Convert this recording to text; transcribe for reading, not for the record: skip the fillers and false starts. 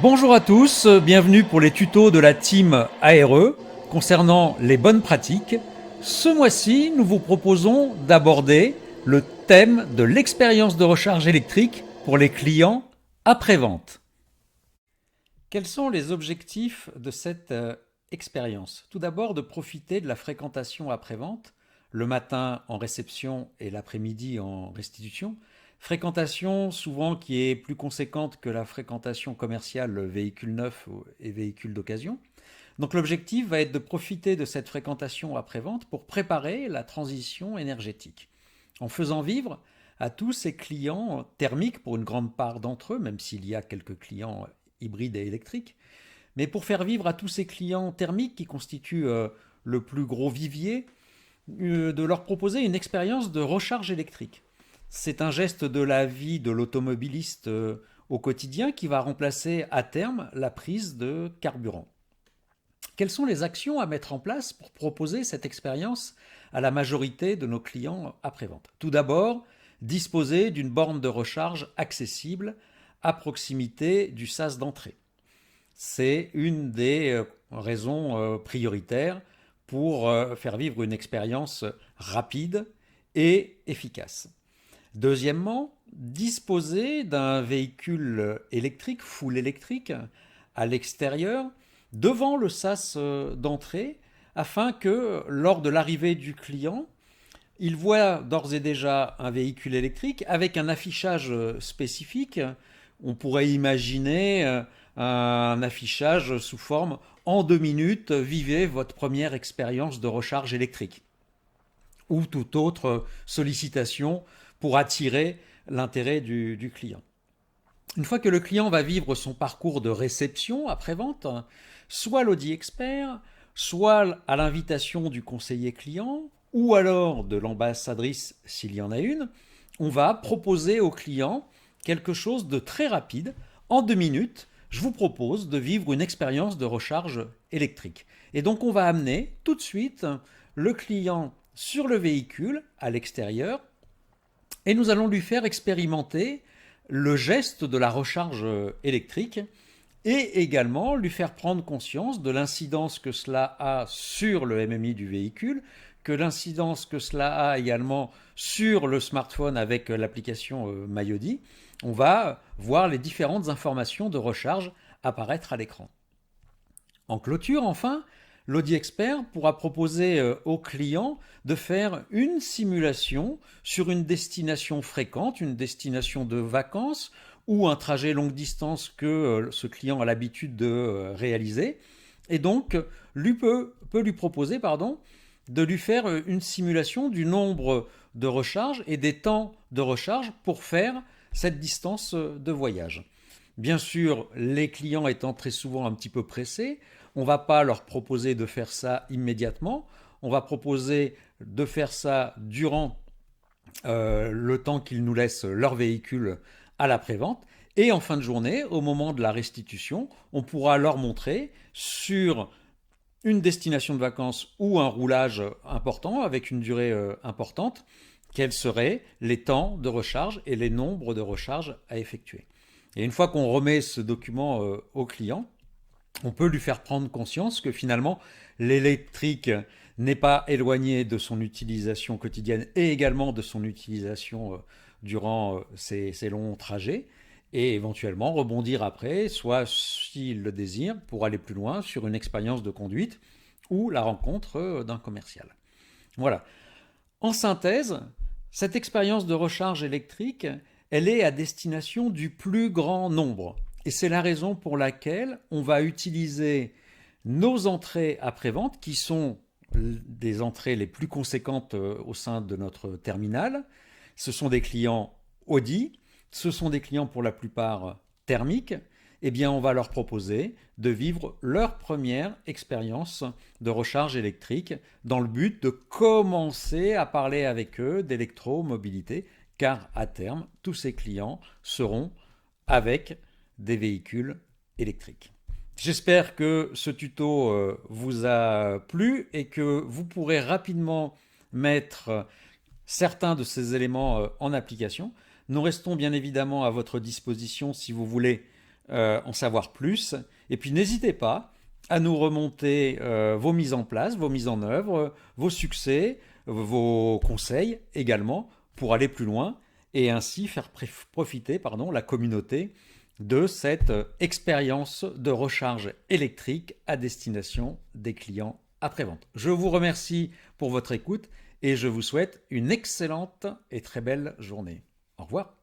Bonjour à tous, bienvenue pour les tutos de la team ARE concernant les bonnes pratiques. Ce mois-ci, nous vous proposons d'aborder le thème de l'expérience de recharge électrique pour les clients après-vente. Quels sont les objectifs de cette expérience? Tout d'abord, de profiter de la fréquentation après-vente, le matin en réception et l'après-midi en restitution. Fréquentation souvent qui est plus conséquente que la fréquentation commerciale véhicule neuf et véhicule d'occasion. Donc l'objectif va être de profiter de cette fréquentation après-vente pour préparer la transition énergétique, en faisant vivre à tous ces clients thermiques, pour une grande part d'entre eux, même s'il y a quelques clients hybrides et électriques, mais pour faire vivre à tous ces clients thermiques qui constituent le plus gros vivier, de leur proposer une expérience de recharge électrique. C'est un geste de la vie de l'automobiliste au quotidien qui va remplacer à terme la prise de carburant. Quelles sont les actions à mettre en place pour proposer cette expérience à la majorité de nos clients après-vente? Tout d'abord, disposer d'une borne de recharge accessible à proximité du sas d'entrée. C'est une des raisons prioritaires pour faire vivre une expérience rapide et efficace. Deuxièmement, disposer d'un véhicule électrique, full électrique, à l'extérieur, devant le sas d'entrée, afin que lors de l'arrivée du client, il voit d'ores et déjà un véhicule électrique avec un affichage spécifique. On pourrait imaginer un affichage sous forme en 2 minutes, vivez votre première expérience de recharge électrique, ou toute autre sollicitation pour attirer l'intérêt du client. Une fois que le client va vivre son parcours de réception après-vente, soit l'Audi Expert, soit à l'invitation du conseiller client, ou alors de l'ambassadrice s'il y en a une, on va proposer au client quelque chose de très rapide. En 2 minutes, je vous propose de vivre une expérience de recharge électrique. Et donc on va amener tout de suite le client sur le véhicule à l'extérieur et nous allons lui faire expérimenter le geste de la recharge électrique et également lui faire prendre conscience de l'incidence que cela a sur le MMI du véhicule, que l'incidence que cela a également sur le smartphone avec l'application Myodi. On va voir les différentes informations de recharge apparaître à l'écran. En clôture, enfin, l'Audi Expert pourra proposer au client de faire une simulation sur une destination fréquente, une destination de vacances ou un trajet longue distance que ce client a l'habitude de réaliser. Et donc, peut lui proposer de lui faire une simulation du nombre de recharges et des temps de recharge pour faire cette distance de voyage. Bien sûr, les clients étant très souvent un petit peu pressés, on ne va pas leur proposer de faire ça immédiatement, on va proposer de faire ça durant le temps qu'ils nous laissent leur véhicule à l'après-vente. Et en fin de journée, au moment de la restitution, on pourra leur montrer sur une destination de vacances ou un roulage important avec une durée importante, quels seraient les temps de recharge et les nombres de recharges à effectuer. Et une fois qu'on remet ce document au client, on peut lui faire prendre conscience que finalement l'électrique n'est pas éloigné de son utilisation quotidienne et également de son utilisation durant ces longs trajets, et éventuellement rebondir après, soit s'il le désire, pour aller plus loin sur une expérience de conduite ou la rencontre d'un commercial. Voilà. En synthèse, cette expérience de recharge électrique, elle est à destination du plus grand nombre. Et c'est la raison pour laquelle on va utiliser nos entrées après-vente, qui sont des entrées les plus conséquentes au sein de notre terminal. Ce sont des clients Audi, ce sont des clients pour la plupart thermiques. Eh bien, on va leur proposer de vivre leur première expérience de recharge électrique dans le but de commencer à parler avec eux d'électromobilité, car à terme, tous ces clients seront avec des véhicules électriques. J'espère que ce tuto vous a plu et que vous pourrez rapidement mettre certains de ces éléments en application. Nous restons bien évidemment à votre disposition si vous voulez en savoir plus. Et puis n'hésitez pas à nous remonter vos mises en place, vos mises en œuvre, vos succès, vos conseils également pour aller plus loin et ainsi faire profiter la communauté de cette expérience de recharge électrique à destination des clients après-vente. Je vous remercie pour votre écoute et je vous souhaite une excellente et très belle journée. Au revoir.